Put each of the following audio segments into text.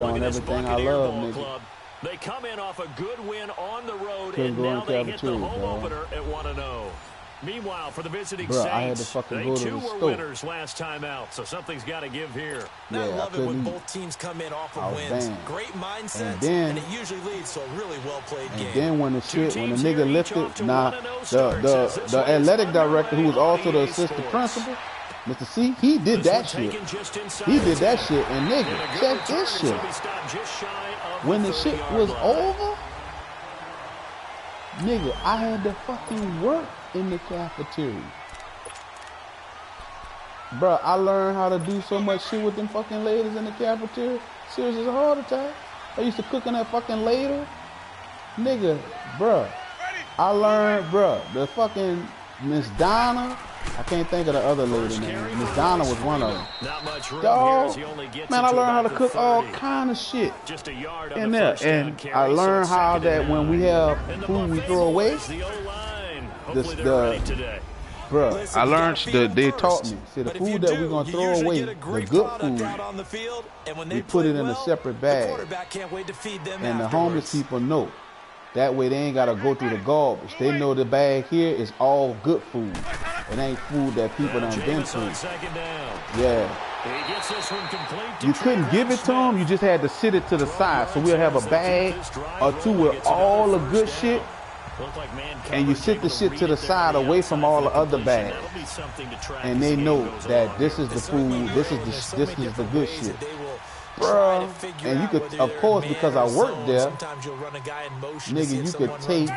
on everything I love, nigga. Club. They come in off a good win on the road, Couldn't and go now in they hit the cafeteria, home dog. opener at 1-0. Meanwhile, for the visiting Bruh, Saints, I had to fucking they go to too the were store. winners last time out, so something's got to give here. Yeah, I love it when eat. both teams come in off I of was wins. banned. Great mindsets, And it usually leads to a really well-played game. And then when the shit, when the teams here, nigga each off to lifted, nah, 1-0 starts as this the one is athletic director, who was underway also on the EA assistant Sports. principal, Mr. C, he did This that one shit. taken just inside He the did that 10. shit, and And a nigga, good check return this as shit. he'll be stopped just shy of When the 30 shit yard was line. over, nigga, I had to fucking work in the cafeteria. Bruh, I learned how to do so much shit with them fucking ladies in the cafeteria. Serious as a heart attack. I used to cook in that fucking ladle. Nigga, bruh. I learned, bruh, the fucking Miss Donna. I can't think of the other lady name. Miss Donna was one of them. Not much room Dog, here as he only gets man, I it to learned how about to the cook all 30. kind of shit Just a yard on in the there. first down And carry, I so learned it's how second that and when we 9. have And the food we buffet throw away, boys, the O-line. Hopefully they're the ready today. bruh, Listen, I you learned gotta feed they them taught first. me. See, the But if you food that do, we're gonna you throw usually away, get a the great good product food, out on the field, and when we they put play it in a well, separate the bag. quarterback can't wait to feed them And the afterwards. homeless people know. That way they ain't gotta go through the garbage. They know the bag here is all good food. It ain't food that people done been Jameis on through. second down. Yeah. He gets this one complete to You couldn't give it to them. You just had to sit it to the side. So we'll have a bag or two with all the good shit. And you sit the shit to the side away from all the other bags. And they know that this is the food, this is the good shit. Bruh, and you could, of course, because I worked there, nigga, you could take,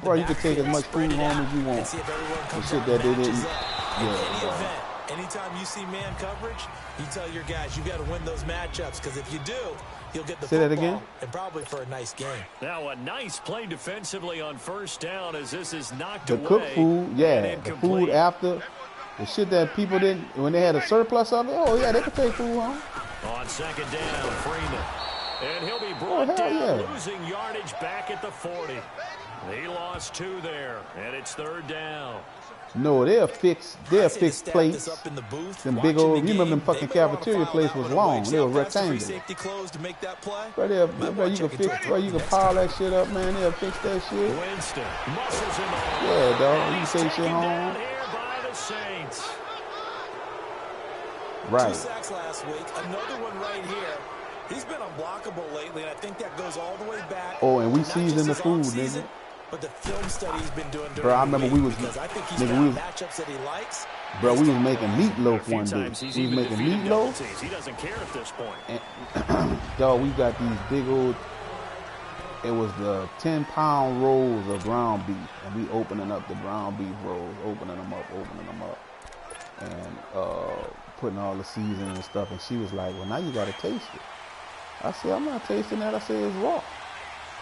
bro, you could take as much food home as you want. The shit that they didn't, yeah, Anytime you see man coverage, you tell your guys you got to win those matchups, because if you do, you'll get the Say football that again? and probably for a nice game. Now a nice play defensively on first down as this is knocked the away. cooked food, and yeah, the incomplete. food after, the shit that people didn't, when they had a surplus of it, oh yeah, they could take food home. On second down, Freeman. And he'll be brought down, yeah. losing yardage back at the 40. He lost 2 there, and it's third down. No, they'll fix plates. Them big old, you remember them fucking cafeteria plates was long. They were rectangular. Bro, you can fix, bro, you can pile that shit up, man. They'll fix that shit. Winston muscles him on. Yeah, dog. You can take shit home. Down here by the Saints. Right. 2 sacks last week. Another one right here. He's been unblockable lately, and I think that goes all the way back. Oh, and we not seasoned just the his food, off-season, nigga. but the film study he's been doing during Bro, I remember the we week, was, because I think he's nigga, found we was, matchups that he likes. bro, we was making meatloaf A few one day. times he's We was even making defeated double meatloaf. teams. He doesn't care at this point. And, dog, we got these big old, it was the 10-pound rolls of ground beef. And we opening up the ground beef rolls, opening them up. And putting all the seasoning and stuff. And she was like, well, now you got to taste it. I said, I'm not tasting that. I said, it's raw.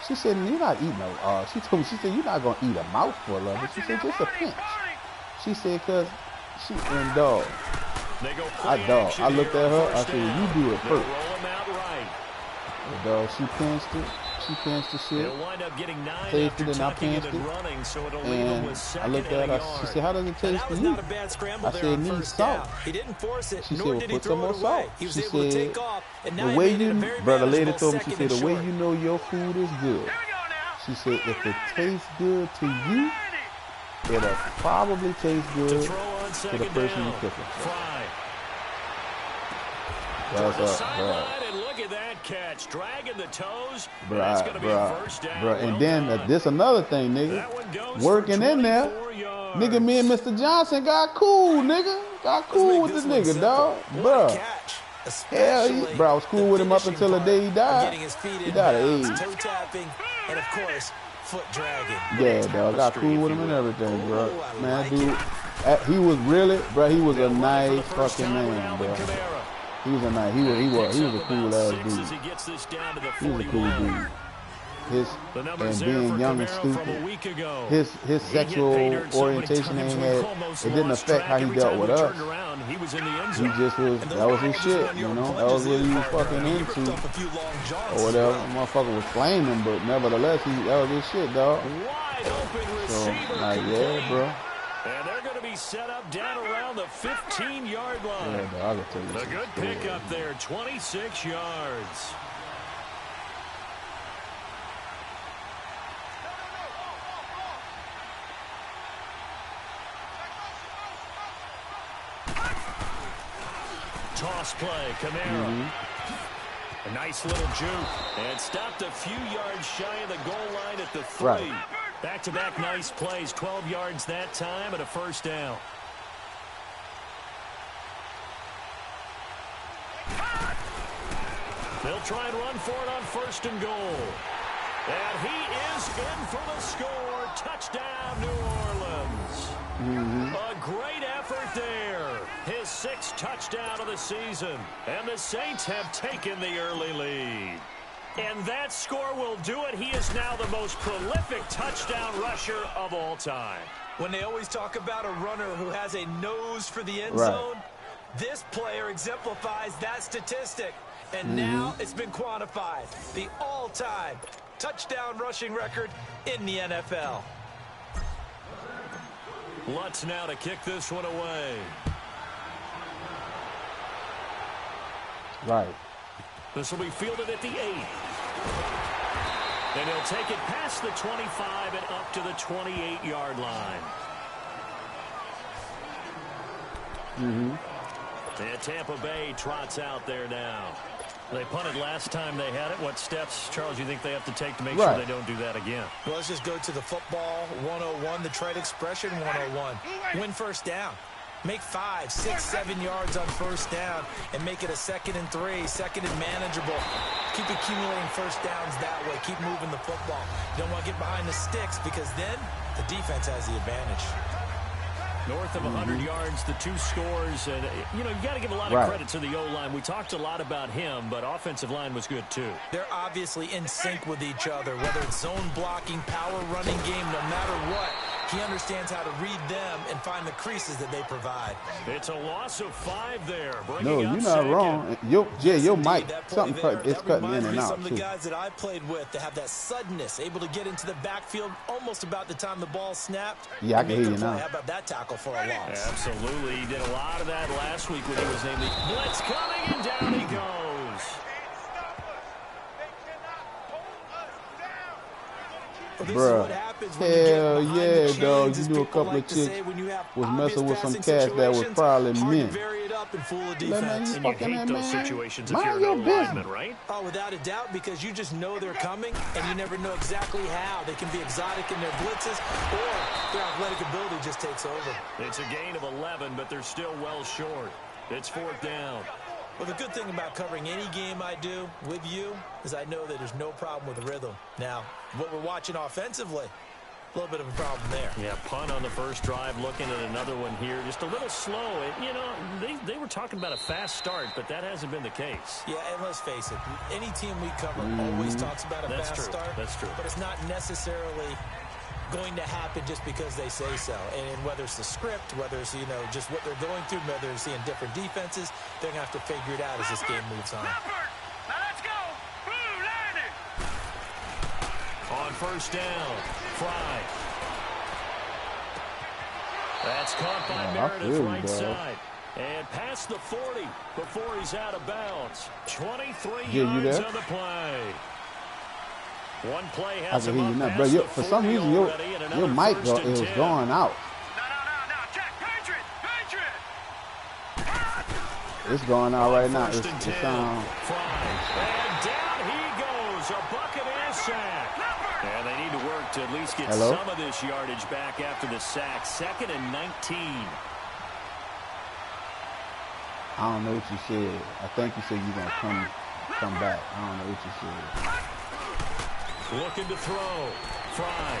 She said, you're not eating no, she told me, she said, you're not going to eat a mouthful of it. She said, just a pinch. She said, because she, and dog, I looked at her, I said, you do it first. And dog, she pinched it. She pinched the shit. Tasted it and I pinched it. And I looked at her, she said, how does it taste to you? I said, it needs salt. She said, well, put some more salt. She said, the way you, bro, the lady told me, she said, the way you know your food is good. She said, if it tastes good to you, it'll probably taste good to the person you cook it for. That's up, bro. Look at that catch, dragging the toes. Bro, That's going to be a first down. Well and then done. this another thing, nigga. Working in there, nigga, me and Mr. Johnson got cool, nigga. Got cool with this nigga, dog. Bro. Hell, bro, I was cool with him up until the day he died. He died of AIDS. And of course, foot dragging. Yeah, dog, got cool with him and everything, bro. Man, dude, he was really, bro, he was a nice fucking man, bro. He was a nice, he was a cool ass dude. He was a cool dude. And being young and stupid, his sexual orientation it didn't affect how he dealt with us. He just was, that was his shit, you know? That was what he was fucking into, or whatever. Motherfucker was flaming, but nevertheless, that was his shit, dog. So, like, yeah, bro. And they're going to be be set up down around the 15-yard line. Yeah, I can tell you A good pickup there, 26 yards. Toss play, Kamara. A nice little juke. And stopped a few yards shy of the goal line at the 3. Right. Back-to-back nice plays, 12 yards that time and a first down. They'll try and run for it on 1st and goal. And he is in for the score. Touchdown, New Orleans. A great effort there. His 6th touchdown of the season. And the Saints have taken the early lead. And that score will do it. He is now the most prolific touchdown rusher of all time. When they always talk about a runner who has a nose for the end zone, this player exemplifies that statistic. And now it's been quantified. The all-time touchdown rushing record in the NFL. Lutz now to kick this one away. Right. This will be fielded at the 8. And he'll take it past the 25 and up to the 28-yard line. And Tampa Bay trots out there now. They punted last time they had it. What steps, Charles, you think they have to take to make sure they don't do that again? Well, let's just go to the football 101, the trade expression 101. Win first down. Make 5, 6, 7 yards on first down and make it a 2nd and 3, 2nd and manageable. Keep accumulating first downs that way. Keep moving the football. You don't want to get behind the sticks because then the defense has the advantage. North of 100 yards, the 2 scores. And, you know, you got to give a lot of credit to the O-line. We talked a lot about him, but offensive line was good, too. They're obviously in sync with each other, whether it's zone blocking, power running game, no matter what. He understands how to read them and find the creases that they provide. It's a loss of 5 there. No, you're not wrong. Your mic, something it's cutting in and out, some of the guys that I played with to have that suddenness, able to get into the backfield almost about the time the ball snapped. Yeah, I can hear you now. How about that tackle for a loss? Absolutely. He did a lot of that last week when he was named the blitz coming, and down he goes. Bruh, hell yeah, dog. You knew a couple of chicks was messing with some cats that was probably mint. And you hate those situations if you're an lineman, right? Oh, without a doubt, because you just know they're coming, and you never know exactly how. They can be exotic in their blitzes, or their athletic ability just takes over. It's a gain of 11, but they're still well short. It's 4th down. Well, the good thing about covering any game I do with you is I know that there's no problem with the rhythm. Now, what we're watching offensively, a little bit of a problem there. Yeah, punt on the first drive, looking at another one here. Just a little slow. You know, they were talking about a fast start, but that hasn't been the case. Yeah, and let's face it, any team we cover always talks about a fast start. That's true. But it's not necessarily going to happen just because they say so. And whether it's the script, whether it's, you know, just what they're going through, whether they're seeing different defenses, they're going to have to figure it out as this game moves on. Now let's go. Blue landing. On first down, Fry. That's caught by Meredith right side. And past the 40 before he's out of bounds. 23 yards on the play. One play has him up past the 40 for some reason, your mic is going out. No, Jack, Patriot. It's going out right now. First and 10. And down he goes. A Buccaneer sack. And they need to work to at least get some of this yardage back after the sack. 2nd and 19. I don't know what you said. I think you said you're going to come back. I don't know what you said. Looking to throw. Fry.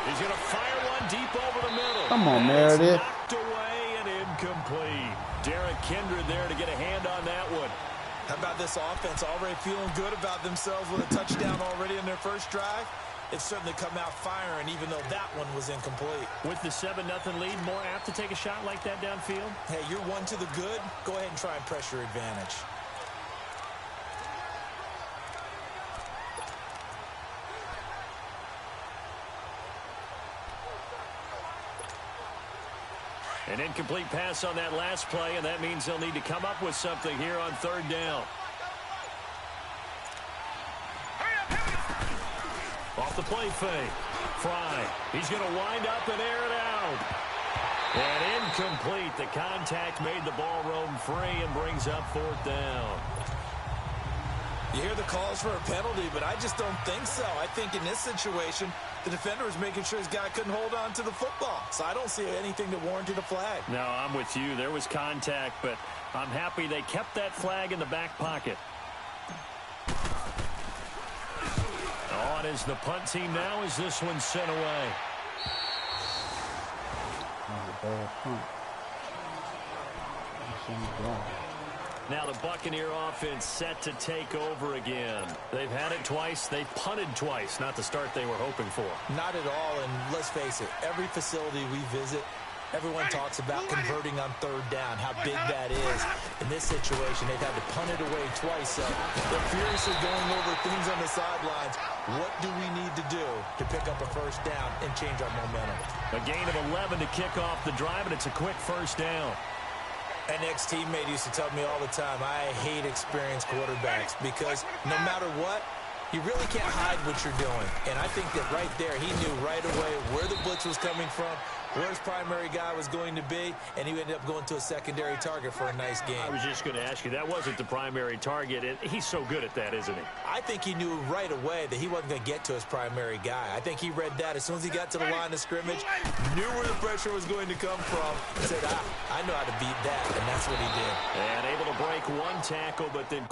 He's going to fire one deep over the middle. Come on, Meredith. Knocked away and incomplete. Derek Kindred there to get a hand on that one. How about this offense already feeling good about themselves with a touchdown already in their first drive? It's certainly come out firing, even though that one was incomplete. With the 7-0 lead, more apt to take a shot like that downfield? Hey, you're one to the good. Go ahead and try and press your advantage. An incomplete pass on that last play, and that means they'll need to come up with something here on third down. Off the play fake. Fry. He's going to wind up and air it out. And incomplete. The contact made the ball roam free and brings up fourth down. You hear the calls for a penalty, but I just don't think so. I think in this situation, the defender was making sure his guy couldn't hold on to the football. So I don't see anything that warranted a flag. No, I'm with you. There was contact, but I'm happy they kept that flag in the back pocket. On is the punt team now as this one's sent away. That was a bad punt. Now the Buccaneer offense set to take over again. They've had it twice. They've punted twice. Not the start they were hoping for. Not at all, and let's face it, every facility we visit, everyone talks about converting on third down, how big that is. In this situation, they've had to punt it away twice, so they're furiously going over things on the sidelines. What do we need to do to pick up a first down and change our momentum? A gain of 11 to kick off the drive, and it's a quick first down. An ex-teammate used to tell me all the time, I hate experienced quarterbacks because no matter what, you really can't hide what you're doing. And I think that right there, he knew right away where the blitz was coming from, where his primary guy was going to be, and he ended up going to a secondary target for a nice game. I was just going to ask you, that wasn't the primary target. He's so good at that, isn't he? I think he knew right away that he wasn't going to get to his primary guy. I think he read that as soon as he got to the line of scrimmage, knew where the pressure was going to come from, and said, I know how to beat that, and that's what he did. And able to break one tackle, but then...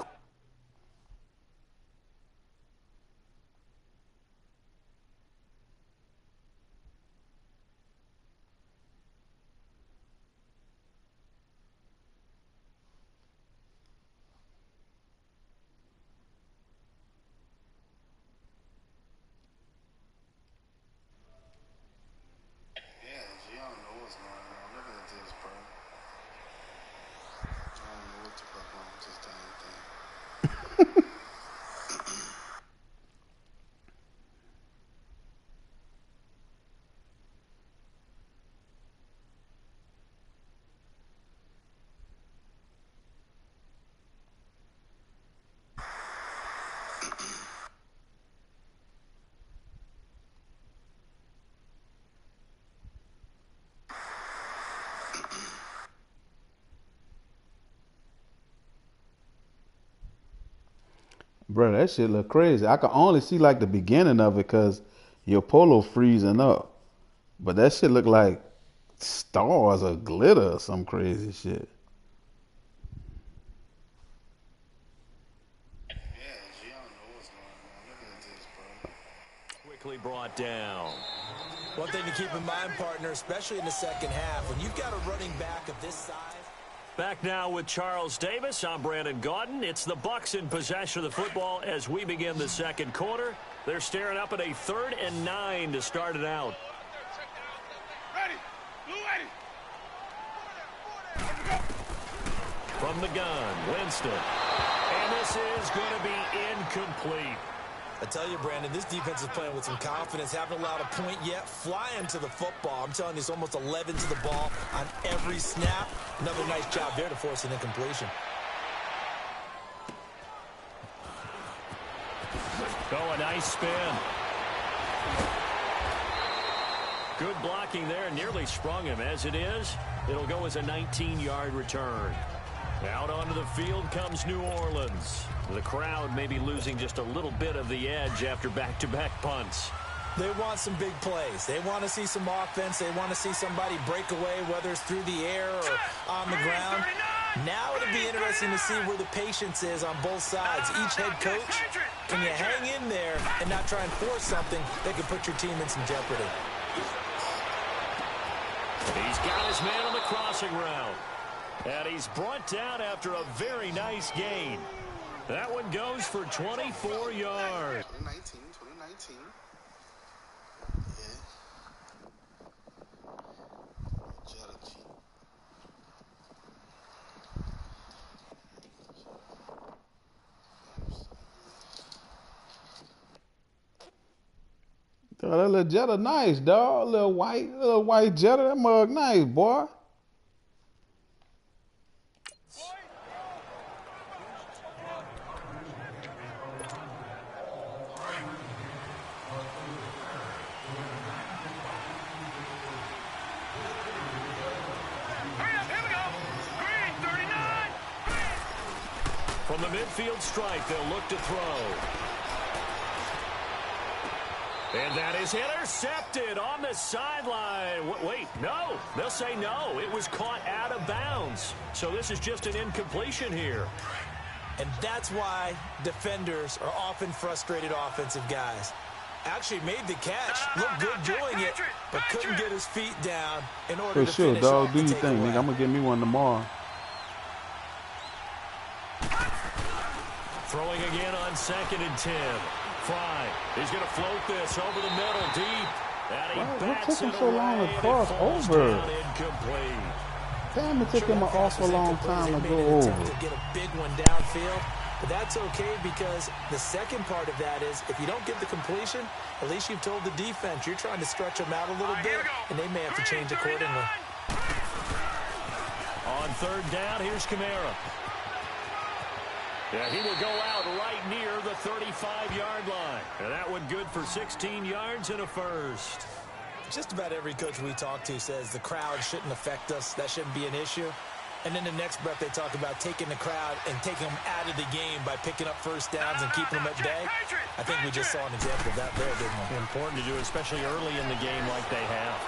Bro, that shit look crazy. I can only see like the beginning of it because your polo freezing up. But that shit look like stars or glitter or some crazy shit. Quickly brought down. One thing to keep in mind, partner, especially in the second half, when you've got a running back of this size. Back now with Charles Davis. I'm Brandon Gaudin. It's the Bucs in possession of the football as we begin the second quarter. They're staring up at a 3rd and 9 to start it out. From the gun, Winston. And this is going to be incomplete. I tell you, Brandon, this defense is playing with some confidence. Haven't allowed a point yet. Flying to the football. I'm telling you, it's almost 11 to the ball on every snap. Another nice job there to force an incompletion. Oh, a nice spin. Good blocking there. Nearly sprung him. As it is, it'll go as a 19-yard return. Out onto the field comes New Orleans. The crowd may be losing just a little bit of the edge after back-to-back punts. They want some big plays. They want to see some offense. They want to see somebody break away, whether it's through the air or on the ground. Now it'll be interesting to see where the patience is on both sides. Each head coach, can you hang in there and not try and force something that could put your team in some jeopardy? He's got his man on the crossing route. And he's brought down after a very nice gain. That one goes for 24 yards. 2019. That little Jetta nice, dog. Little white Jetta. That mug nice, boy. From the midfield stripe, they'll look to throw. And that is intercepted on the sideline. Wait, no. They'll say no. It was caught out of bounds. So this is just an incompletion here. And that's why defenders are often frustrated offensive guys. Actually made the catch, looked good doing it, but couldn't get his feet down in order to finish dog. off Do the your thing, nigga. I'm going to get me one tomorrow. Throwing again on 2nd and 10. Fry. He's going to float this over the middle, deep. And he bats it so long away, to and cross it falls over? down incomplete. Damn, it took him an awful long time to go over. To get a big one downfield, but that's okay because the second part of that is if you don't get the completion, at least you've told the defense you're trying to stretch them out a little bit, and they may have to change accordingly. On 3rd down, here's Kamara. Yeah, he will go out right near the 35-yard line. And that one good for 16 yards and a first. Just about every coach we talk to says the crowd shouldn't affect us. That shouldn't be an issue. And then the next breath they talk about taking the crowd and taking them out of the game by picking up first downs and keeping them at bay. I think we just saw an example of that there, didn't we? Important to do, especially early in the game like they have.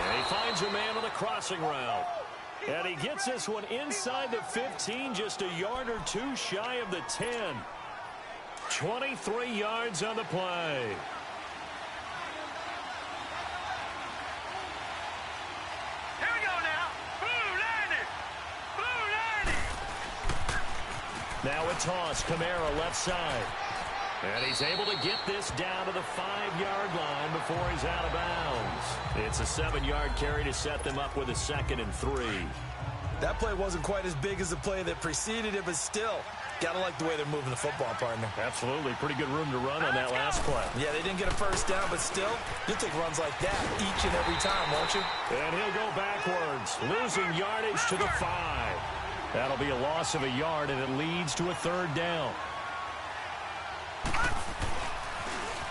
And he finds a man on the crossing route. And he gets this one inside the 15, just a yard or two shy of the 10. 23 yards on the play. Here we go now. Blue landing. Blue landing. Now a toss. Kamara left side. And he's able to get this down to the 5-yard line before he's out of bounds. It's a 7-yard carry to set them up with a 2nd and 3. That play wasn't quite as big as the play that preceded it, but still, gotta like the way they're moving the football, partner. Absolutely. Pretty good room to run on that last play. Yeah, they didn't get a first down, but still, you'll take runs like that each and every time, won't you? And he'll go backwards, losing yardage to the 5. That'll be a loss of a yard, and it leads to a 3rd down.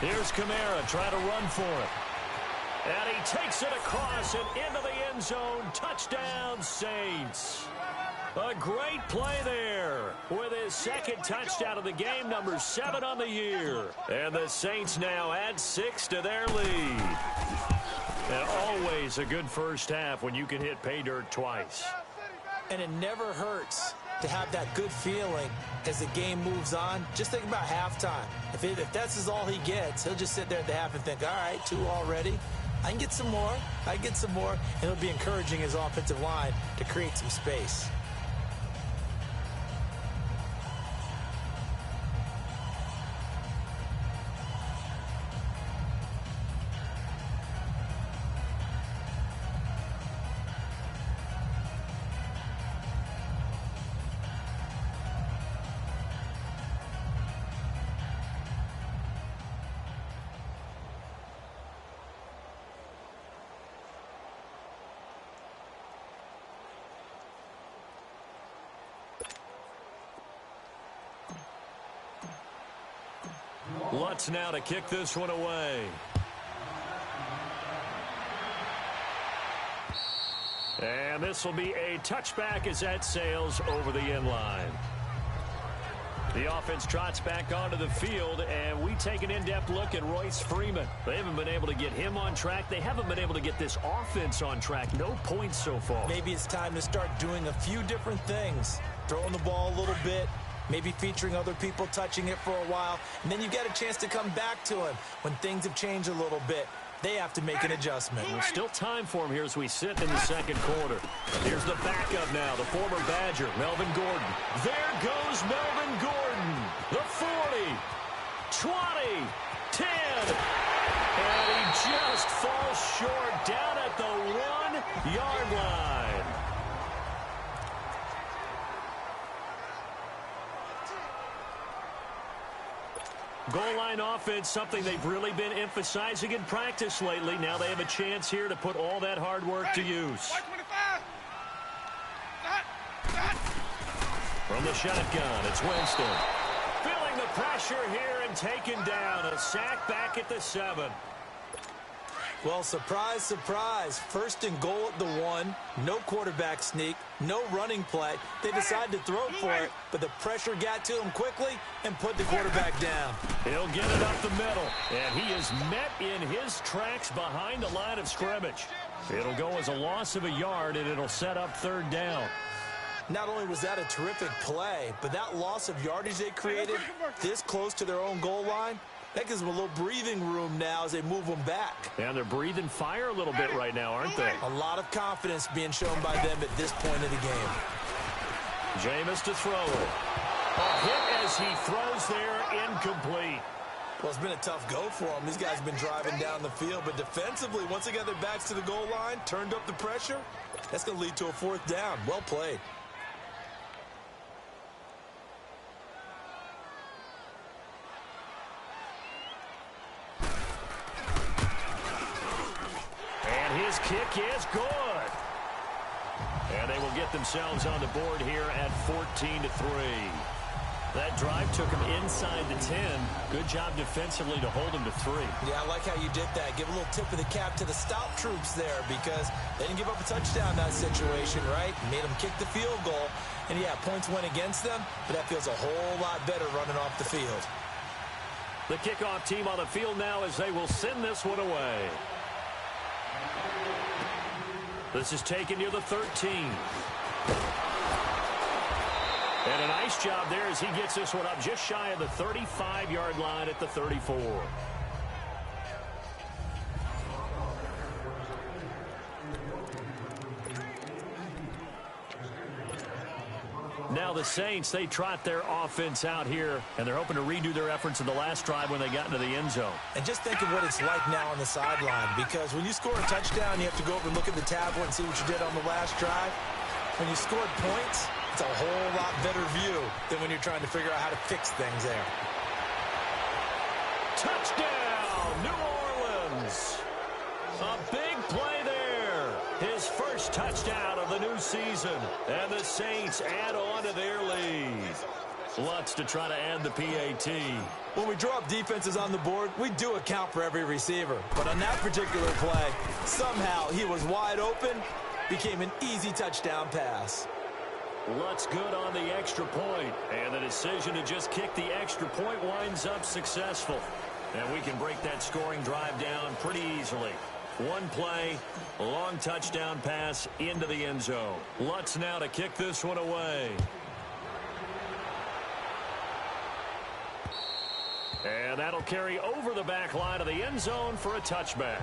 Here's Kamara trying to run for it. And he takes it across and into the end zone. Touchdown, Saints. A great play there with his 2nd touchdown of the game, number 7 on the year. And the Saints now add 6 to their lead. And always a good first half when you can hit pay dirt twice. And it never hurts to have that good feeling as the game moves on. Just think about halftime. If that's all he gets, he'll just sit there at the half and think, all right, 2 already. I can get some more. I can get some more. And it'll be encouraging his offensive line to create some space. Lutz now to kick this one away. And this will be a touchback as that sails over the end line. The offense trots back onto the field, and we take an in-depth look at Royce Freeman. They haven't been able to get him on track. They haven't been able to get this offense on track. No points so far. Maybe it's time to start doing a few different things. Throwing the ball a little bit, maybe featuring other people touching it for a while, and then you get a chance to come back to him when things have changed a little bit. They have to make an adjustment. There's still time for him here as we sit in the 2nd quarter. Here's the backup now, the former Badger, Melvin Gordon. There goes Melvin Gordon. The 40, 20, 10. And he just falls short down at the 1-yard line. Goal line offense, something they've really been emphasizing in practice lately. Now they have a chance here to put all that hard work to use. From the shotgun, it's Winston. Feeling the pressure here and taken down. A sack back at the 7. Well, surprise, surprise. First and goal at the 1. No quarterback sneak. No running play. They decided to throw for it, but the pressure got to him quickly and put the quarterback down. He'll get it up the middle, and he is met in his tracks behind the line of scrimmage. It'll go as a loss of a yard, and it'll set up 3rd down. Not only was that a terrific play, but that loss of yardage they created this close to their own goal line, that gives them a little breathing room now as they move them back. And they're breathing fire a little bit right now, aren't they? A lot of confidence being shown by them at this point of the game. Jameis to throw. A hit as he throws there, incomplete. Well, it's been a tough go for them. These guys have been driving down the field, but defensively, once they got their backs to the goal line, turned up the pressure, that's going to lead to a 4th down. Well played. His kick is good. And they will get themselves on the board here at 14-3. That drive took them inside the 10. Good job defensively to hold them to 3. Yeah, I like how you did that. Give a little tip of the cap to the stop troops there because they didn't give up a touchdown in that situation, right? Made them kick the field goal. And, yeah, points went against them, but that feels a whole lot better running off the field. The kickoff team on the field now as they will send this one away. This is taken near the 13. And a nice job there as he gets this one up just shy of the 35-yard line at the 34. Now the Saints, they trot their offense out here, and they're hoping to redo their efforts in the last drive when they got into the end zone. And just think of what it's like now on the sideline, because when you score a touchdown, you have to go over and look at the tablet and see what you did on the last drive. When you scored points, it's a whole lot better view than when you're trying to figure out how to fix things there. Touchdown, New Orleans. A big play there. His first touchdown of the new season. And the Saints add on to their lead. Lutz to try to add the PAT. When we draw up defenses on the board, we do account for every receiver. But on that particular play, somehow he was wide open, became an easy touchdown pass. Lutz good on the extra point. And the decision to just kick the extra point winds up successful. And we can break that scoring drive down pretty easily. One play, long touchdown pass into the end zone. Lutz now to kick this one away. And that'll carry over the back line of the end zone for a touchback.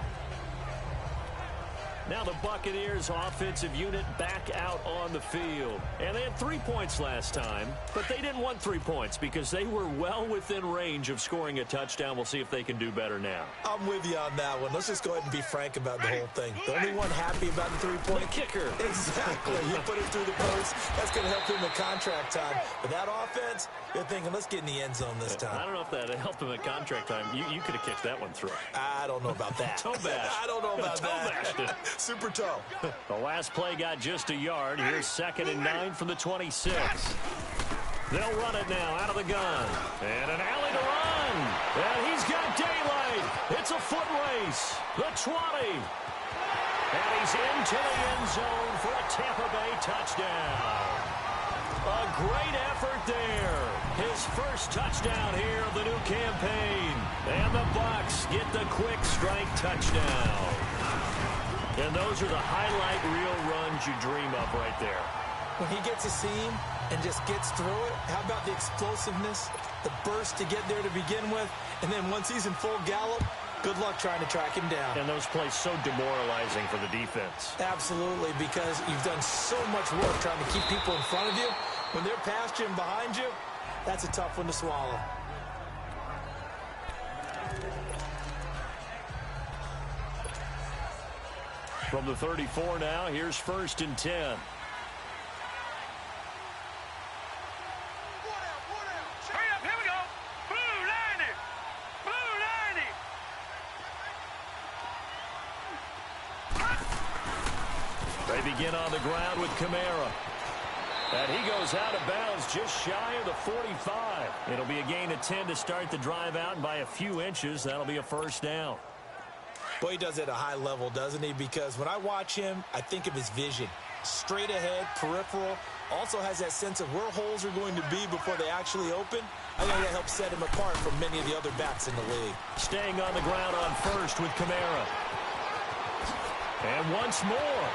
Now the Buccaneers offensive unit back out on the field. And they had 3 points last time, but they didn't want 3 points because they were well within range of scoring a touchdown. We'll see if they can do better now. I'm with you on that one. Let's just go ahead and be frank about the whole thing. The only one happy about the 3-point kicker. Exactly. You put it through the post. That's going to help him at contract time. But that offense, you're thinking, let's get in the end zone this time. I don't know if that helped him at contract time. You could have kicked that one through. I don't know about that. Toe bash. I don't know about that. Toe bashed it. Super toe. The last play got just a yard. Here's 2nd and 9 from the 26. They'll run it now out of the gun. And an alley to run. And he's got daylight. It's a foot race. The 20. And he's into the end zone for a Tampa Bay touchdown. A great effort there. His first touchdown here of the new campaign. And the Bucs get the quick strike touchdown. And those are the highlight reel runs you dream of right there. When he gets a seam and just gets through it, how about the explosiveness, the burst to get there to begin with, and then once he's in full gallop, good luck trying to track him down. And those plays so demoralizing for the defense. Absolutely, because you've done so much work trying to keep people in front of you. When they're past you and behind you, that's a tough one to swallow. From the 34 now, here's 1st and 10. Hurry up, here we go. Blue 90. Blue 90. They begin on the ground with Kamara. And he goes out of bounds just shy of the 45. It'll be a gain of 10 to start the drive out, and by a few inches, that'll be a 1st down. Well, he does it at a high level, doesn't he? Because when I watch him, I think of his vision. Straight ahead, peripheral. Also has that sense of where holes are going to be before they actually open. I think that helps set him apart from many of the other backs in the league. Staying on the ground on first with Kamara. And once more.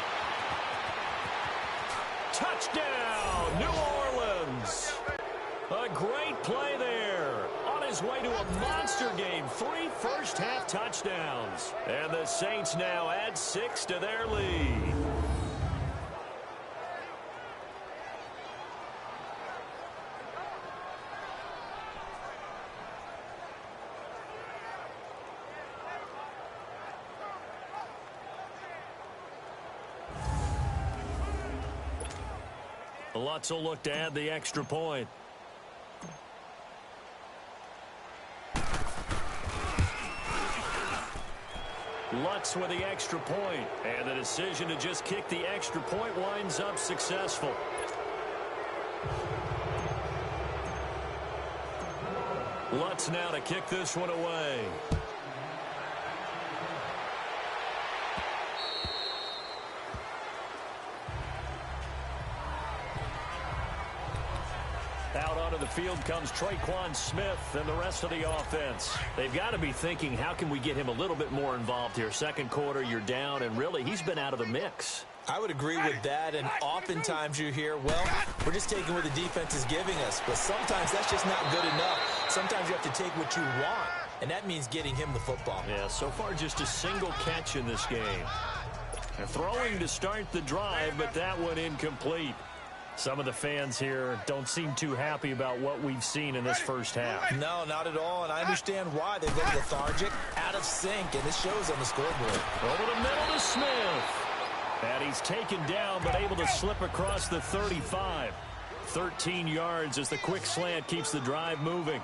Touchdown, New Orleans. A great play there. On his way to a monster game. 3 first-half touchdowns. And the Saints now add 6 to their lead. Lutz will look to add the extra point. Lutz with the extra point. And the decision to just kick the extra point winds up successful. Lutz now to kick this one away. Out onto the field comes Traquan Smith and the rest of the offense. They've got to be thinking, how can we get him a little bit more involved here? Second quarter, you're down, and really, he's been out of the mix. I would agree with that, and oftentimes you hear, well, we're just taking what the defense is giving us. But sometimes that's just not good enough. Sometimes you have to take what you want, and that means getting him the football. Yeah, so far just a single catch in this game. And throwing to start the drive, but that one incomplete. Some of the fans here don't seem too happy about what we've seen in this first half. No, not at all, and I understand why. They've been lethargic, out of sync, and it shows on the scoreboard. Over the middle to Smith. And he's taken down, but able to slip across the 35. 13 yards as the quick slant keeps the drive moving.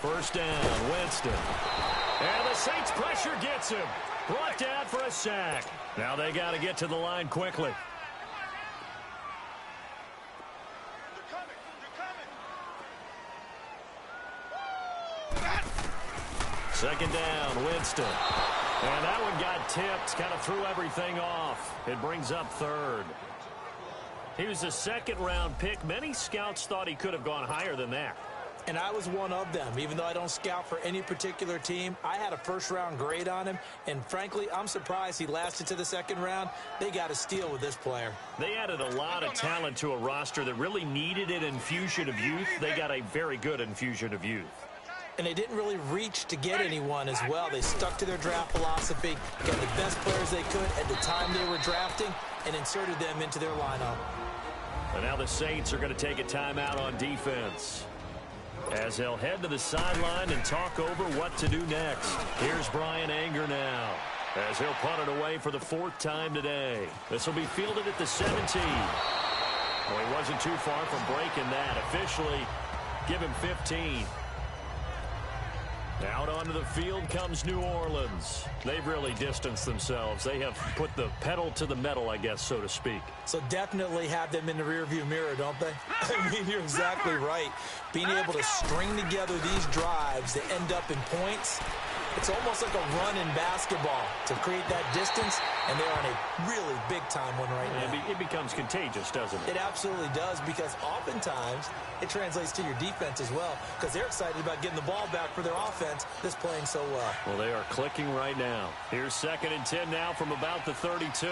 First down, Winston. And the Saints pressure gets him. Brought down for a sack. Now they got to get to the line quickly. Second down, Winston. And that one got tipped, kind of threw everything off. It brings up third. He was a second-round pick. Many scouts thought he could have gone higher than that. And I was one of them. Even though I don't scout for any particular team, I had a first-round grade on him. And frankly, I'm surprised he lasted to the second round. They got a steal with this player. They added a lot of talent to a roster that really needed an infusion of youth. They got a very good infusion of youth. And they didn't really reach to get anyone as well. They stuck to their draft philosophy, got the best players they could at the time they were drafting, and inserted them into their lineup. And now the Saints are going to take a timeout on defense, as they'll head to the sideline and talk over what to do next. Here's Brian Anger now, as he'll punt it away for the 4th time today. This will be fielded at the 17. Well, he wasn't too far from breaking that. Officially, give him 15. Out onto the field comes New Orleans. They've really distanced themselves. They have put the pedal to the metal, I guess, so to speak. So definitely have them in the rearview mirror, don't they? I mean, you're exactly right. Being able to string together these drives that end up in points, it's almost like a run in basketball to create that distance, and they're on a really big-time one right now. It becomes contagious, doesn't it? It absolutely does, because oftentimes it translates to your defense as well, because they're excited about getting the ball back for their offense that's playing so well. Well, they are clicking right now. Here's 2nd and 10 now from about the 32.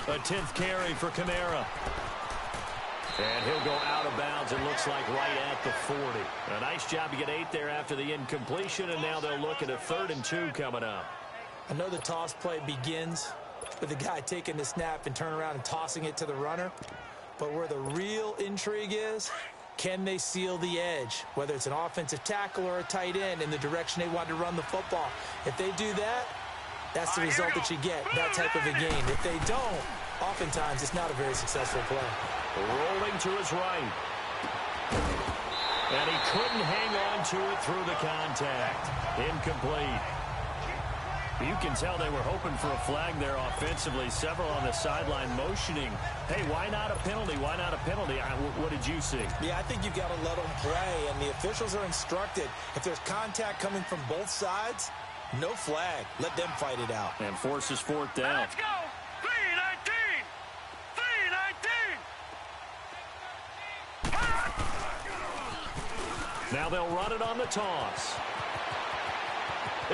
A 10th carry for Kamara. And he'll go out of bounds, it looks like, right at the 40. A nice job to get 8 there after the incompletion, and now they'll look at a 3rd and 2 coming up. I know the toss play begins with the guy taking the snap and turn around and tossing it to the runner. But where the real intrigue is, can they seal the edge? Whether it's an offensive tackle or a tight end in the direction they want to run the football. If they do that, that's the result that you get, that type of a game. If they don't, oftentimes it's not a very successful play. Rolling to his right. And he couldn't hang on to it through the contact. Incomplete. You can tell they were hoping for a flag there offensively. Several on the sideline motioning, hey, why not a penalty? Why not a penalty? What did you see? Yeah, I think you got to let them play, and the officials are instructed. If there's contact coming from both sides, no flag. Let them fight it out. And forces fourth down. Let's go. 3-19. 3-19. Now they'll run it on the toss.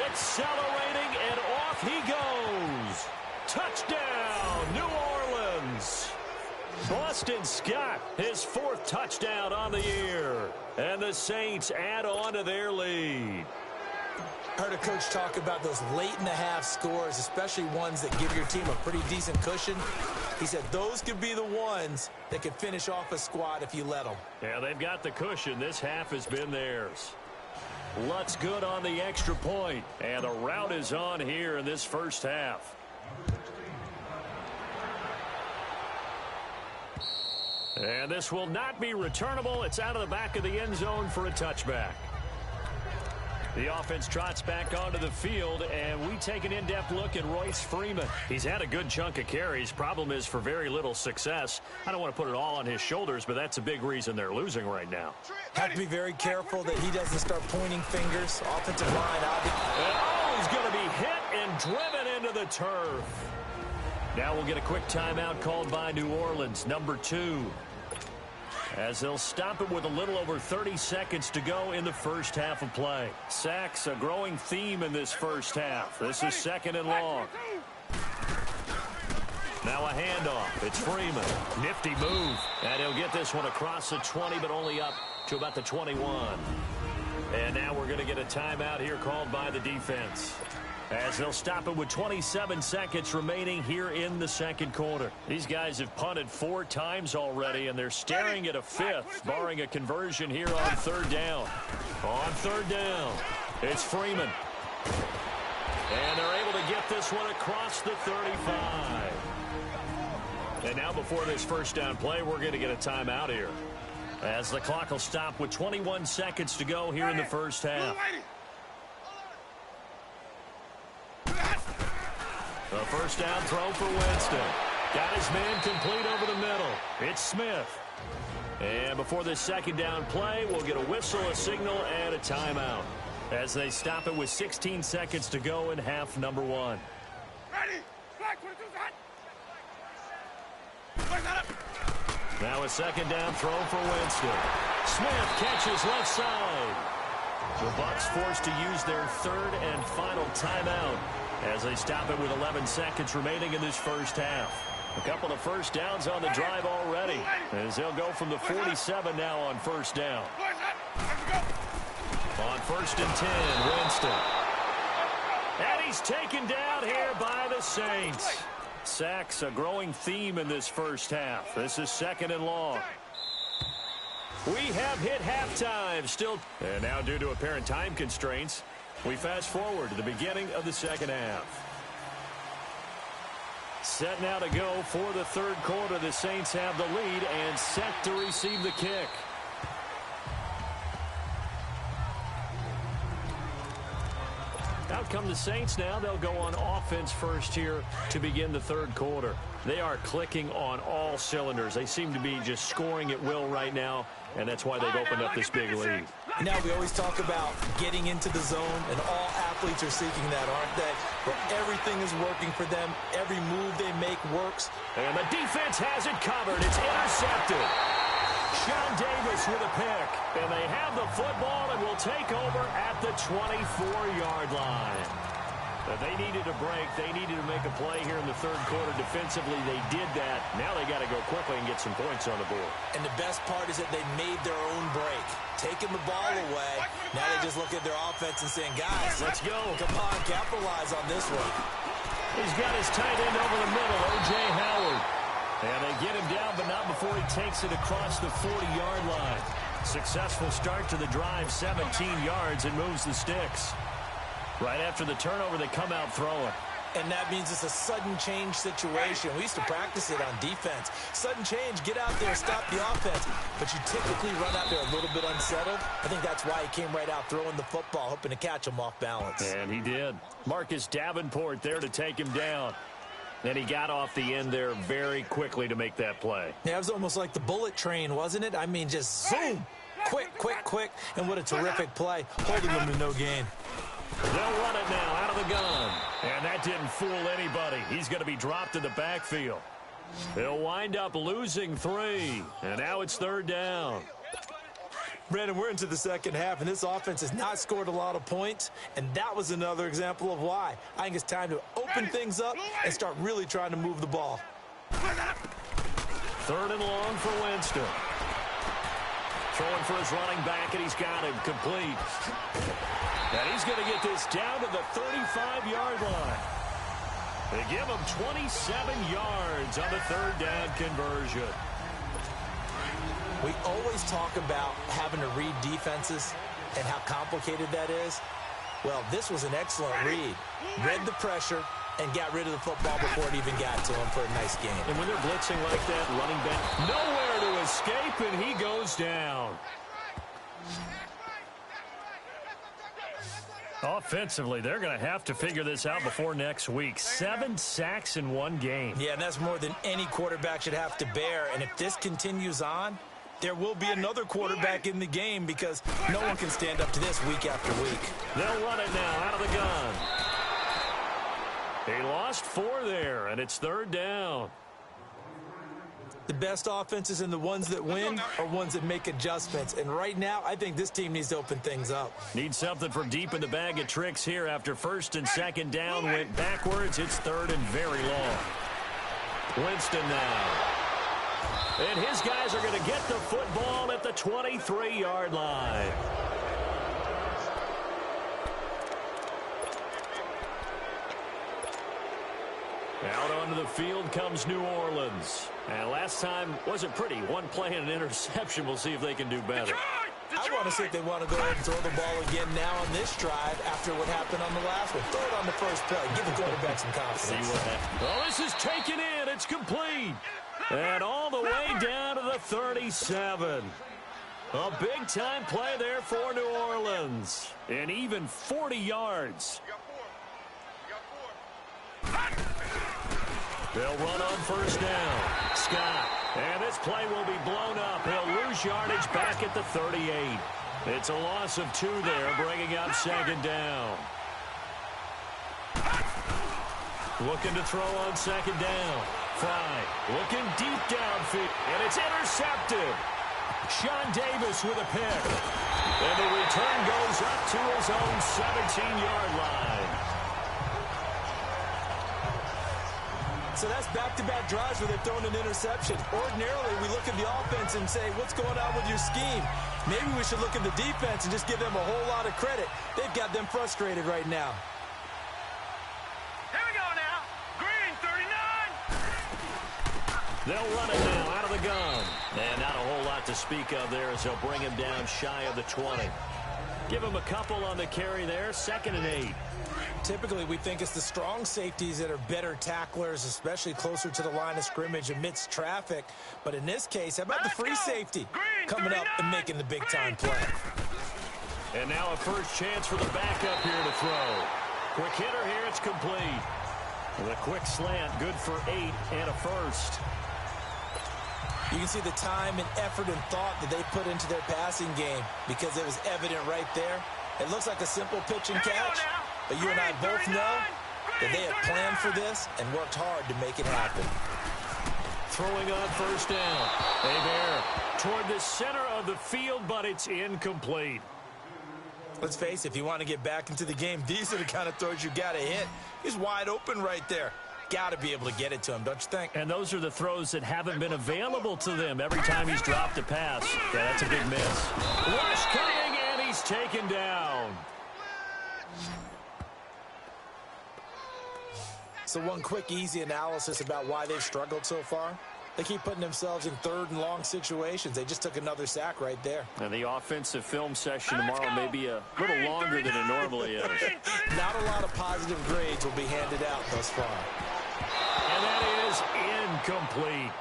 Accelerating, and off he goes. Touchdown, New Orleans. Boston Scott, his fourth touchdown on the year. And the Saints add on to their lead. Heard a coach talk about those late-in-the-half scores, especially ones that give your team a pretty decent cushion. He said those could be the ones that could finish off a squad if you let them. Yeah, they've got the cushion. This half has been theirs. Lutz good on the extra point, and the rout is on here in this first half. And this will not be returnable. It's out of the back of the end zone for a touchback. The offense trots back onto the field, and we take an in-depth look at Royce Freeman. He's had a good chunk of carries. Problem is for very little success. I don't want to put it all on his shoulders, but that's a big reason they're losing right now. Have to be very careful that he doesn't start pointing fingers. Offensive line out. Oh, he's going to be hit and driven into the turf. Now we'll get a quick timeout called by New Orleans, number 2. As they'll stop it with a little over 30 seconds to go in the first half of play. Sacks, a growing theme in this first half. This is second and long. Now a handoff. It's Freeman. Nifty move. And he'll get this one across the 20, but only up to about the 21. And now we're going to get a timeout here called by the defense. As they'll stop it with 27 seconds remaining here in the second quarter. These guys have punted 4 times already, and they're staring at a 5th, barring a conversion here on third down. On third down, it's Freeman. And they're able to get this one across the 35. And now before this first down play, we're going to get a timeout here. As the clock will stop with 21 seconds to go here in the first half. A first down throw for Winston. Got his man complete over the middle. It's Smith. And before this second down play, we'll get a whistle, a signal, and a timeout. As they stop it with 16 seconds to go in half number 1. Ready. Flag 22's hot. Now a second down throw for Winston. Smith catches left side. The Bucs forced to use their third and final timeout as they stop it with 11 seconds remaining in this first half. A couple of first downs on the drive already, as they'll go from the 47 now on first down. On first and 10, Winston. And he's taken down here by the Saints. Sacks, a growing theme in this first half. This is second and long. We have hit halftime still. And now due to apparent time constraints, we fast forward to the beginning of the second half. Set now to go for the third quarter. The Saints have the lead and set to receive the kick. Out come the Saints now. They'll go on offense first here to begin the third quarter. They are clicking on all cylinders. They seem to be just scoring at will right now, and that's why they've opened up this big lead. Now we always talk about getting into the zone, and all athletes are seeking that, aren't they? Where everything is working for them. Every move they make works. And the defense has it covered. It's intercepted. Sean Davis with a pick. And they have the football and will take over at the 24-yard line. But they needed a break. They needed to make a play here in the third quarter. Defensively, they did that. Now they got to go quickly and get some points on the board. And the best part is that they made their own break. Taking the ball away. Now they just look at their offense and saying, guys, let's go. Come on, capitalize on this one. He's got his tight end over the middle, O.J. Howard. And they get him down, but not before he takes it across the 40-yard line. Successful start to the drive, 17 yards, and moves the sticks. Right after the turnover, they come out throwing. And that means it's a sudden change situation. We used to practice it on defense. Sudden change, get out there, stop the offense. But you typically run out there a little bit unsettled. I think that's why he came right out throwing the football, hoping to catch him off balance. And he did. Marcus Davenport there to take him down. And he got off the end there very quickly to make that play. Yeah, it was almost like the bullet train, wasn't it? I mean, just zoom. Quick, quick, quick. And what a terrific play, holding him to no gain. They'll run it now out of the gun. And that didn't fool anybody. He's going to be dropped in the backfield. They'll wind up losing 3. And now it's 3rd down. Brandon, we're into the second half, and this offense has not scored a lot of points, and that was another example of why. I think it's time to open things up and start really trying to move the ball. 3rd and long for Winston. Throwing for his running back, and he's got him complete. And he's going to get this down to the 35-yard line. They give him 27 yards on the 3rd down conversion. We always talk about having to read defenses and how complicated that is. Well, this was an excellent read. Read the pressure and got rid of the football before it even got to him for a nice game. And when they're blitzing like that, running back, nowhere to escape, and he goes down. Offensively, they're going to have to figure this out before next week. 7 sacks in one game. Yeah, and that's more than any quarterback should have to bear. And if this continues on, there will be another quarterback in the game because no one can stand up to this week after week. They'll run it now out of the gun. He lost 4 there, and it's 3rd down. The best offenses and the ones that win are ones that make adjustments. And right now, I think this team needs to open things up. Need something from deep in the bag of tricks here after 1st and 2nd down went backwards. It's 3rd and very long. Winston now. And his guys are going to get the football at the 23-yard line. Out onto the field comes New Orleans. And last time wasn't pretty. One play and an interception. We'll see if they can do better. I want to see if they want to go ahead and throw the ball again now on this drive after what happened on the last one. Throw it on the first play. Give the quarterback some confidence. See what happens. Well, this is taken in. It's complete. And all the way down to the 37. A big-time play there for New Orleans. And even 40 yards. They'll run on 1st down. Scott. And this play will be blown up. He'll lose yardage back at the 38. It's a loss of 2 there, bringing up 2nd down. Looking to throw on 2nd down. Fry looking deep downfield. And it's intercepted. Sean Davis with a pick. And the return goes up to his own 17-yard line. So that's back-to-back drives where they've thrown an interception. Ordinarily, we look at the offense and say, what's going on with your scheme? Maybe we should look at the defense and just give them a whole lot of credit. They've got them frustrated right now. Here we go now. Green 39. They'll run it now out of the gun. And not a whole lot to speak of there as they'll bring him down shy of the 20. Give him a couple on the carry there. 2nd and 8. Typically, we think it's the strong safeties that are better tacklers, especially closer to the line of scrimmage amidst traffic. But in this case, how about the free safety coming up and making the big-time play? And now a first chance for the backup here to throw. Quick hitter here, it's complete. With a quick slant, good for 8 and a first. You can see the time and effort and thought that they put into their passing game because it was evident right there. It looks like a simple pitch and catch, but you and I both know that they had planned for this and worked hard to make it happen. Throwing on 1st down. Hebert toward the center of the field, but it's incomplete. Let's face it, if you want to get back into the game, these are the kind of throws you got to hit. He's wide open right there. Got to be able to get it to him, don't you think? And those are the throws that haven't been available to them every time he's dropped a pass. Yeah, that's a big miss. Rush coming, and he's taken down. So one quick, easy analysis about why they've struggled so far. They keep putting themselves in third and long situations. They just took another sack right there. And the offensive film session tomorrow may be a little longer than it normally is. Not a lot of positive grades will be handed out thus far. And that is incomplete.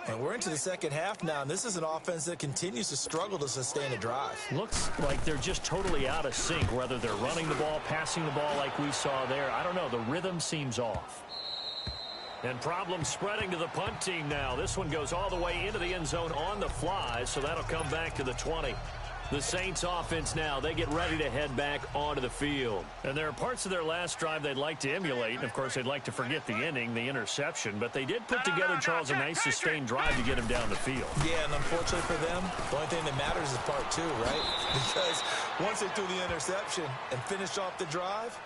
And we're into the second half now, and this is an offense that continues to struggle to sustain a drive. Looks like they're just totally out of sync, whether they're running the ball, passing the ball like we saw there. I don't know. The rhythm seems off. And problems spreading to the punt team now. This one goes all the way into the end zone on the fly, so that'll come back to the 20. The Saints offense now, they get ready to head back onto the field. And there are parts of their last drive they'd like to emulate. And, of course, they'd like to forget the inning, the interception. But they did put together, Charles, a nice sustained drive to get him down the field. Yeah, and unfortunately for them, the only thing that matters is part two, right? Because once they threw the interception and finished off the drive,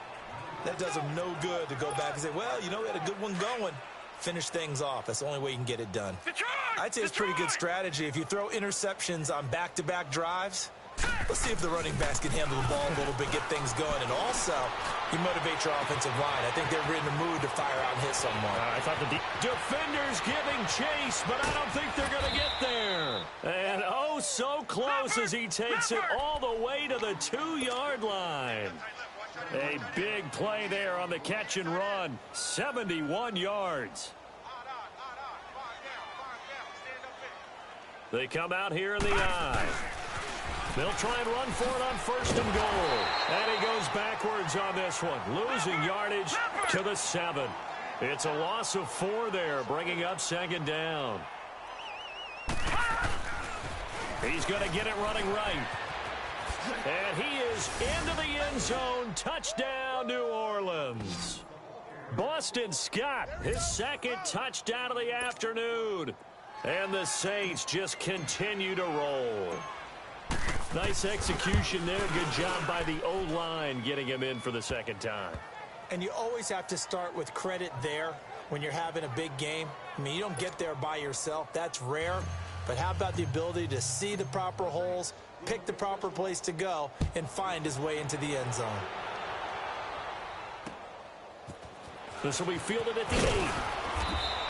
that does them no good to go back and say, well, you know, we had a good one going. Finish things off. That's the only way you can get it done. I'd say it's pretty good strategy. If you throw interceptions on back-to-back drives, let's see if the running backs can handle the ball a little bit, get things going. And also, you motivate your offensive line. I think they're in the mood to fire out and hit someone. I thought the defenders giving chase, but I don't think they're going to get there. And oh, so close as he takes it all the way to the 2-yard line. A big play there on the catch and run. 71 yards. They come out here in the I. They'll try and run for it on first and goal. And he goes backwards on this one. Losing yardage to the 7. It's a loss of 4 there, bringing up second down. He's going to get it running right. And he is into the end zone. Touchdown, New Orleans. Boston Scott, his second touchdown of the afternoon. And the Saints just continue to roll. Nice execution there. Good job by the O-line getting him in for the second time. And you always have to start with credit there when you're having a big game. I mean, you don't get there by yourself. That's rare. But how about the ability to see the proper holes, pick the proper place to go, and find his way into the end zone? This will be fielded at the 8.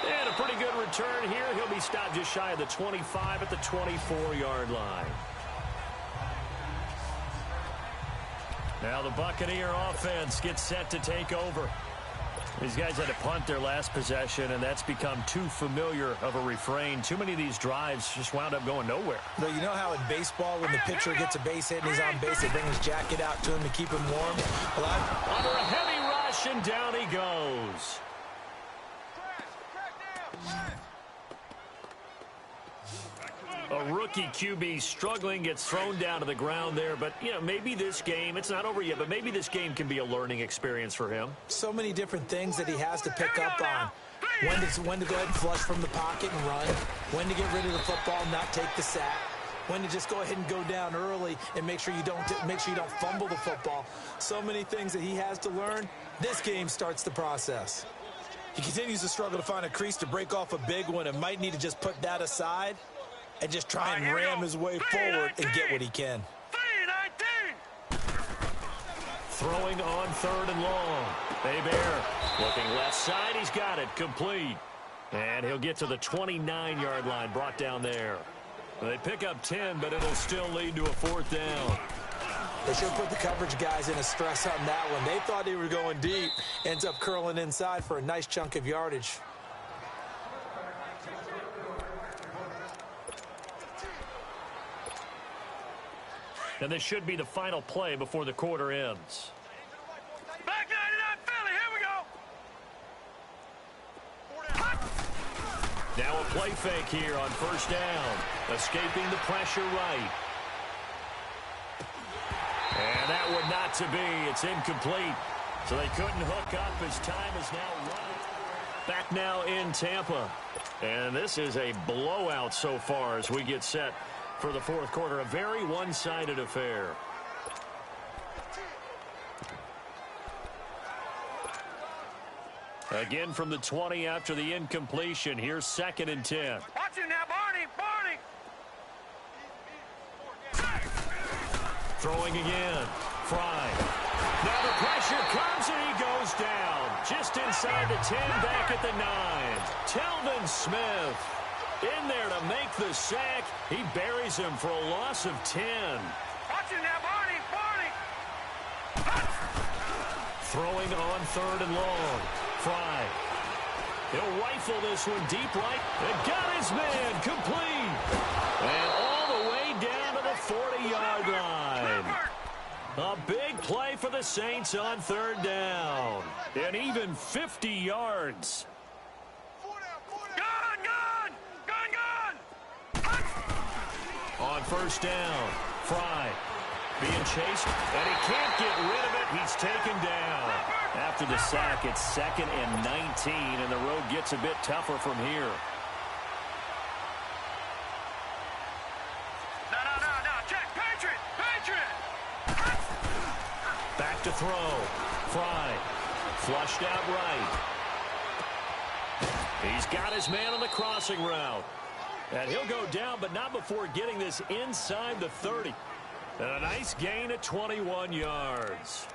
And a pretty good return here. He'll be stopped just shy of the 25 at the 24-yard line. Now the Buccaneer offense gets set to take over. These guys had to punt their last possession, and that's become too familiar of a refrain. Too many of these drives just wound up going nowhere. But you know how in baseball, when the pitcher gets a base hit and he's on base, they bring his jacket out to him to keep him warm? Well, under a heavy rush, and down he goes. A rookie QB struggling, gets thrown down to the ground there. But, you know, maybe this game, it's not over yet, but maybe this game can be a learning experience for him. So many different things that he has to pick up on. When to go ahead and flush from the pocket and run. When to get rid of the football and not take the sack. When to just go ahead and go down early and make sure you don't fumble the football. So many things that he has to learn. This game starts the process. He continues to struggle to find a crease to break off a big one and might need to just put that aside and just try and ram his way forward and get what he can. Throwing on 3rd and long. Bear looking left side. He's got it. Complete. And he'll get to the 29-yard line. Brought down there. They pick up 10, but it'll still lead to a 4th down. They should put the coverage guys in a stress on that one. They thought they were going deep. Ends up curling inside for a nice chunk of yardage. And this should be the final play before the quarter ends. Back 99 Philly, here we go. Now a play fake here on 1st down. Escaping the pressure right. And that would not to be. It's incomplete. So they couldn't hook up as time is now running. Back now in Tampa. And this is a blowout so far as we get set for the 4th quarter. A very one-sided affair. Again from the 20 after the incompletion. Here's 2nd and 10. Watch it now, Barney. Throwing again. Fry. Now the pressure comes and he goes down. Just inside inside the 10, back at the 9. Telvin Smith in there to make the sack. He buries him for a loss of 10. Watch it now, Barney. Throwing on 3rd and long. Fry. He'll rifle this one deep right. And got his man complete. And all the way down to the 40-yard line. A big play for the Saints on 3rd down. And even 50 yards. On 1st down, Fry being chased, and he can't get rid of it. He's taken down. After the sack, it's 2nd and 19, and the road gets a bit tougher from here. No, check, Patriot. Back to throw. Fry flushed out right. He's got his man on the crossing route. And he'll go down, but not before getting this inside the 30. And a nice gain at 21 yards.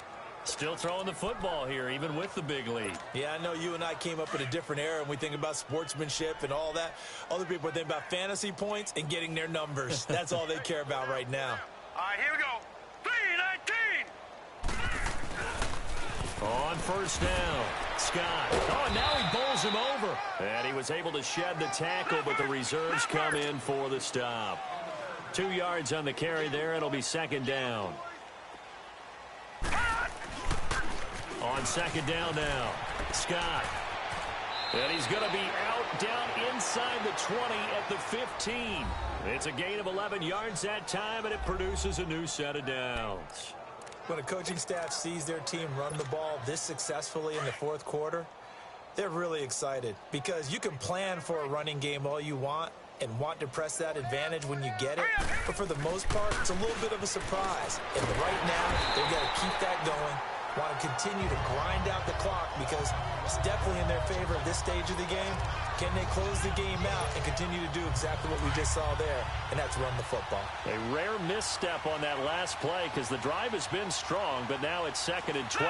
Still throwing the football here, even with the big lead. Yeah, I know you and I came up in a different era, and we think about sportsmanship and all that. Other people think about fantasy points and getting their numbers. That's all they care about right now. All right, here we go. 3-19. On 1st down, Scott. Oh, and now he bowls him over. And he was able to shed the tackle, but the reserves come in for the stop. 2 yards on the carry there. It'll be 2nd down. On 2nd down now, Scott. And he's going to be out down inside the 20 at the 15. It's a gain of 11 yards that time, and it produces a new set of downs. When a coaching staff sees their team run the ball this successfully in the 4th quarter, they're really excited because you can plan for a running game all you want and want to press that advantage when you get it. But for the most part, it's a little bit of a surprise. And right now, they've got to keep that going, want to continue to grind out the clock because it's definitely in their favor at this stage of the game. Can they close the game out and continue to do exactly what we just saw there, and that's run the football? A rare misstep on that last play because the drive has been strong, but now it's 2nd and 12.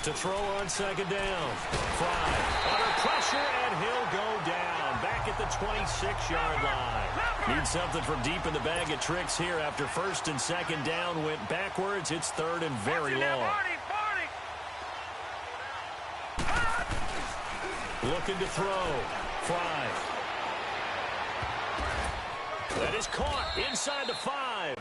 To throw on 2nd down. Fry under pressure, and he'll go down back at the 26-yard line. Need something from deep in the bag of tricks here after 1st and 2nd down went backwards. It's 3rd and very long. Looking to throw. Fry. That is caught inside the 5.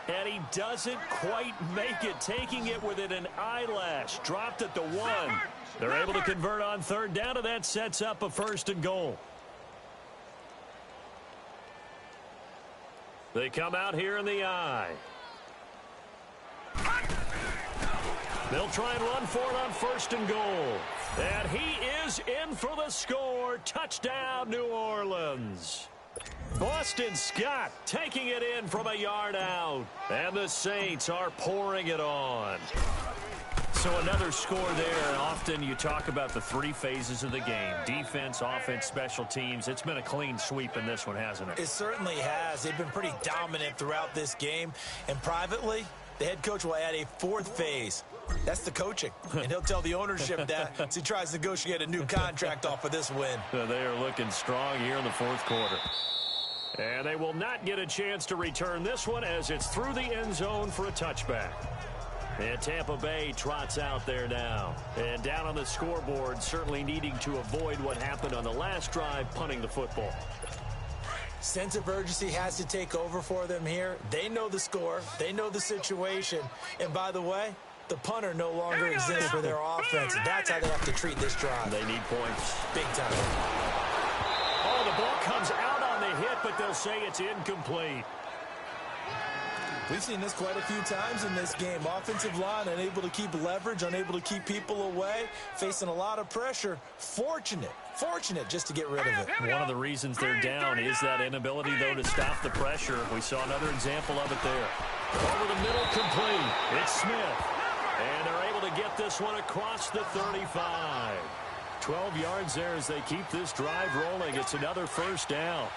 And he doesn't quite make it, taking it within an eyelash. Dropped at the 1. They're able to convert on 3rd down, and that sets up a 1st and goal. They come out here in the I. They'll try and run for it on 1st and goal. And he is in for the score. Touchdown, New Orleans. Boston Scott taking it in from a yard out. And the Saints are pouring it on. So another score there. And often you talk about the 3 phases of the game. Defense, offense, special teams. It's been a clean sweep in this one, hasn't it? It certainly has. They've been pretty dominant throughout this game. And privately, the head coach will add a 4th phase. That's the coaching. And he'll tell the ownership that as he tries to negotiate a new contract off of this win. They are looking strong here in the 4th quarter. And they will not get a chance to return this one as it's through the end zone for a touchback. And Tampa Bay trots out there now. And down on the scoreboard, certainly needing to avoid what happened on the last drive, punting the football. Sense of urgency has to take over for them here. They know the score. They know the situation. And by the way, the punter no longer exists for their offense. That's how they have to treat this drive. They need points. Big time. Oh, the ball comes out on the hit, but they'll say it's incomplete. We've seen this quite a few times in this game. Offensive line unable to keep leverage, unable to keep people away, facing a lot of pressure. Fortunate just to get rid of it. One of the reasons they're down is that inability, though, to stop the pressure. We saw another example of it there. Over the middle, complete. It's Smith. And they're able to get this one across the 35. 12 yards there as they keep this drive rolling. It's another 1st down.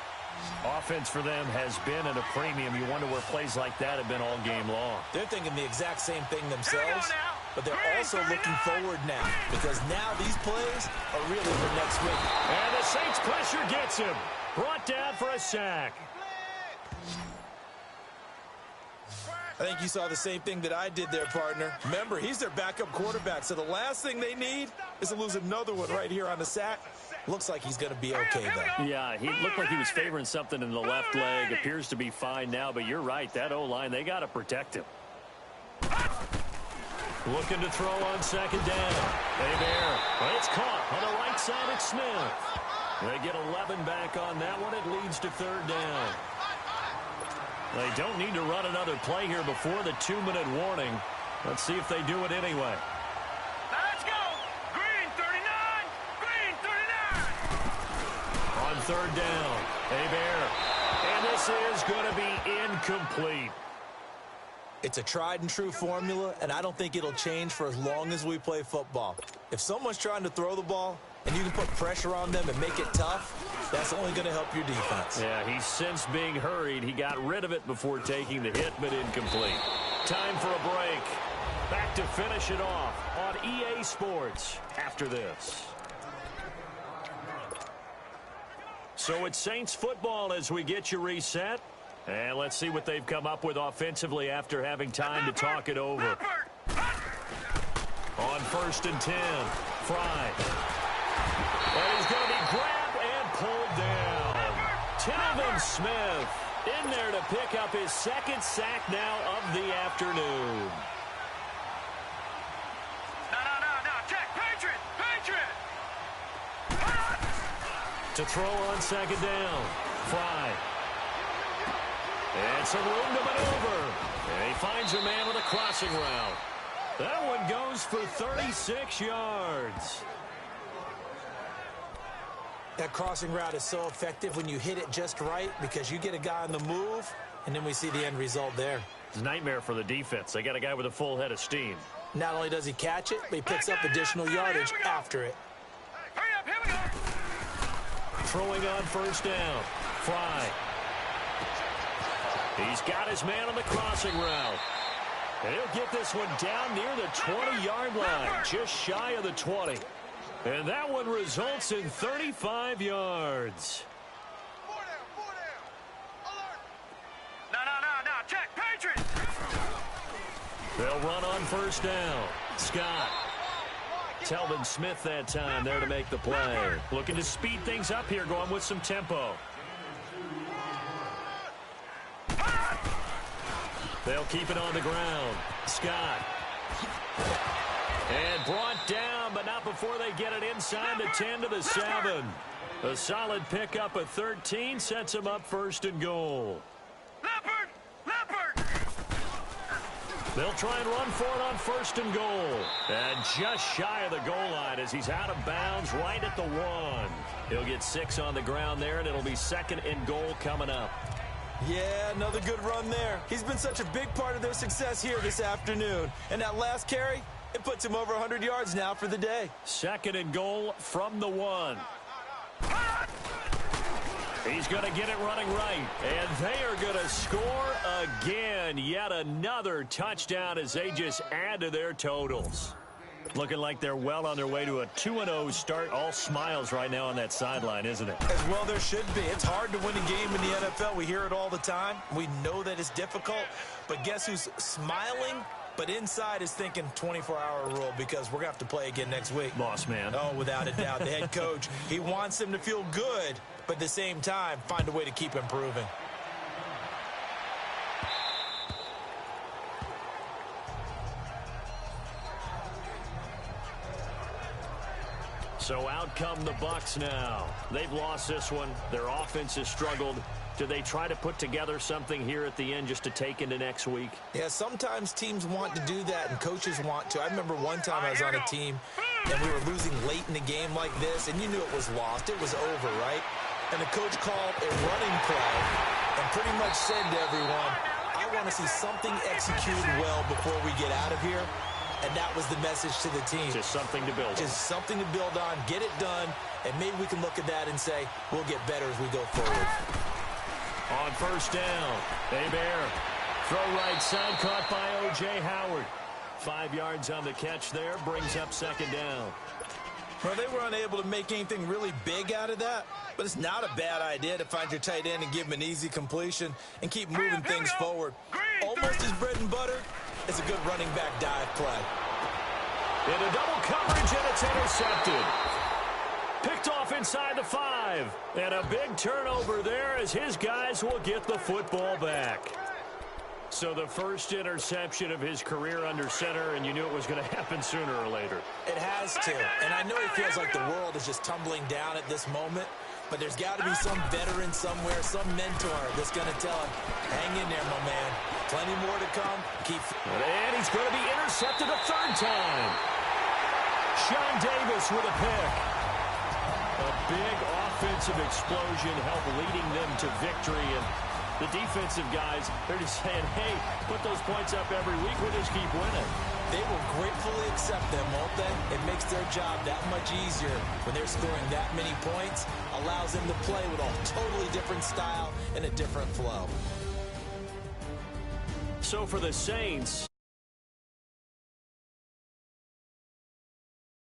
Offense for them has been at a premium. You wonder where plays like that have been all game long. They're thinking the exact same thing themselves. but they're also looking forward now because now these plays are really for next week. And the Saints pressure gets him. Brought down for a sack. I think you saw the same thing that I did there, partner. Remember, he's their backup quarterback, so the last thing they need is to lose another one right here on the sack. Looks like he's going to be okay, though. Yeah, he looked like he was favoring something in the left leg. Appears to be fine now, but you're right. That O-line, they got to protect him. Looking to throw on second down. Bear. But it's caught on the right side at Smith. They get 11 back on that one. It leads to third down. They don't need to run another play here before the 2-minute warning. Let's see if they do it anyway. Let's go! Green 39! Green 39! On third down, Bear. And this is going to be incomplete. It's a tried-and-true formula, and I don't think it'll change for as long as we play football. If someone's trying to throw the ball and you can put pressure on them and make it tough, that's only going to help your defense. Yeah, he's since being hurried. He got rid of it before taking the hit, but incomplete. Time for a break. Back to finish it off on EA Sports after this. So it's Saints football as we get you reset. And let's see what they've come up with offensively after having time to talk it over. On 1st and 10, Fry. And he's going to be grabbed and pulled down. Tilvin Smith in there to pick up his second sack now of the afternoon. No. Check. Patriot! To throw on second down, Fry. And some room to maneuver. And he finds a man with a crossing route. That one goes for 36 yards. That crossing route is so effective when you hit it just right because you get a guy on the move, and then we see the end result there. It's a nightmare for the defense. They got a guy with a full head of steam. Not only does he catch it, but he picks up additional yardage after it. Hurry up, here we go! Throwing on first down, Fry. He's got his man on the crossing route. And he'll get this one down near the 20-yard line, just shy of the 20. And that one results in 35 yards. No. Check. Patriot! They'll run on first down. Scott. Telvin Smith that time there to make the play. Looking to speed things up here, going with some tempo. They'll keep it on the ground. Scott. And brought down, but not before they get it inside the 10 to the 7. A solid pickup of 13 sets them up 1st and goal. Leopard! They'll try and run for it on 1st and goal. And just shy of the goal line as he's out of bounds right at the 1. He'll get 6 on the ground there, and it'll be 2nd and goal coming up. Yeah, another good run there. He's been such a big part of their success here this afternoon. And that last carry, it puts him over 100 yards now for the day. 2nd and goal from the 1. He's going to get it running right. And they are going to score again. Yet another touchdown as they just add to their totals. Looking like they're well on their way to a 2-0 start. All smiles right now on that sideline, isn't it? As well there should be. It's hard to win a game in the NFL. We hear it all the time. We know that it's difficult. But guess who's smiling? But inside is thinking 24-hour rule because we're going to have to play again next week. Boss man. Oh, without a doubt. The head coach, he wants them to feel good, but at the same time, find a way to keep improving. So out come the Bucs now. They've lost this one. Their offense has struggled. Do they try to put together something here at the end just to take into next week? Yeah, sometimes teams want to do that and coaches want to. I remember one time I was on a team and we were losing late in a game like this, and you knew it was lost. It was over, right? And the coach called a running play and pretty much said to everyone, I want to see something executed well before we get out of here. And that was the message to the team. Just something to build on. Just something to build on, get it done, and maybe we can look at that and say, we'll get better as we go forward. On first down, Bear. Throw right side, caught by O.J. Howard. 5 yards on the catch there, brings up second down. Well, they were unable to make anything really big out of that, but it's not a bad idea to find your tight end and give him an easy completion and keep moving things forward. Almost his bread and butter. It's a good running back dive play. Into double coverage, and it's intercepted. Picked off inside the 5. And a big turnover there as his guys will get the football back. So the first interception of his career under center, and you knew it was going to happen sooner or later. It has to. And I know he feels like the world is just tumbling down at this moment, but there's got to be some veteran somewhere, some mentor that's going to tell him, hang in there, my man. Plenty more to come. And he's going to be intercepted a third time. Sean Davis with a pick. A big offensive explosion helped leading them to victory. And the defensive guys, they're just saying, hey, put those points up every week. We'll just keep winning. They will gratefully accept them, won't they? It makes their job that much easier when they're scoring that many points. Allows them to play with a totally different style and a different flow. So for the Saints,